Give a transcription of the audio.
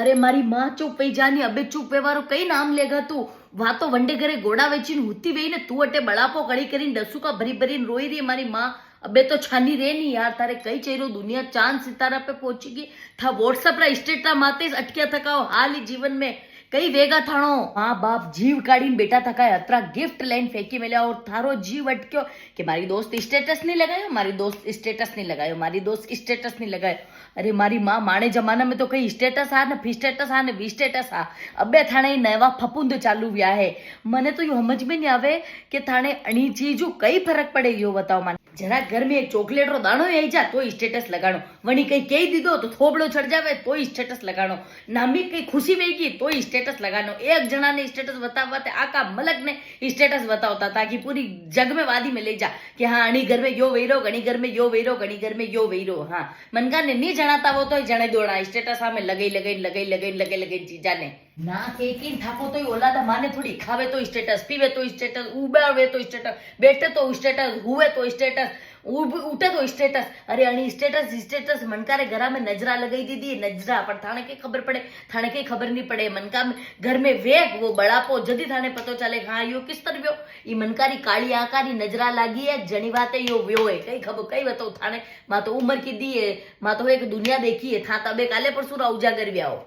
अरे मारी माँ चुप वही जानी अबे चुप वेवारो कई नाम लेगा तू वहां तो वंडे घरे घोड़ा वेचीन हुती वही ने तू अटे बड़ापो कड़ी करीन डसुका भरी भरीन रोई रही है मारी माँ। अबे तो छानी रे नहीं यार थारे कई चेरो दुनिया चांद सितारा पे पहुंची गई था व्हाट्सएप रा स्टेटा माते अटक्या थकाओ हाल ही जीवन में कई वेगा थाणो माँ बाप जीव काढ़ीने बेटा थकाय अतरा गिफ्ट लाइन फेंकी मेल्या और थारो जीव अटक्यो कि मारी दोस्त स्टेटस नहीं लगायो मारी दोस्त स्टेटस नहीं लगायो मारी दोस्त स्टेटस नहीं लगायो। अरे मारी माँ माणे जमाना में तो कई स्टेटस आ ने फी स्टेटस आ ने वी स्टेटस आ अबे थाणे नवा फपुंद चालू व्या है मने तो यो समझ में नहीं आवे कि थाणे अणी चीजू कई फरक पड़े यो बताओ माने जरा घर में एक चॉकलेट रो दाणो आई जा तो स्टेटस लगाणो वणी कई कही दीदो तो थोबड़ो चढ़ जावे तो स्टेटस लगाणो नामी कई खुशी वेगी तो स्टेटस लगानो एक जना ने स्टेटस बतावते आका मलक ने स्टेटस बतावता ताकि पूरी जग में वादी में ले जा कि हाँ अणी घर में यो वहीरो घणी घर में यो वहीरो घणी घर में यो वहीरो हाँ मनका ने नहीं जणाता वो तो जणे दोड़ा स्टेटस में लगे चीजा ने ना केकीन थाको तो ओलादा माने थोड़ी खावे तो स्टेटस पीवे तो स्टेटस उबावे तो स्टेटस बैठे तो स्टेटस हुए तो स्टेटस उठे तो स्टेटस। अरे अणी स्टेटस स्टेटस मनकारे घरा में नजरा लगाई दीदी नजरा पर थाने के खबर पड़े थाने के खबर नहीं पड़े मनका में घर में वेग वो बड़ापो जदी थाने पतो चले हाँ यो किस तरह व्यो ई मनकारी काली आकारी नजरा लागी है जनी बाते यो व्यो है कई खबर कई बताओ थाने मां तो उम्र की दी है मां तो एक दुनिया देखी है था तबे काले परसुरा उजागर व्याओ।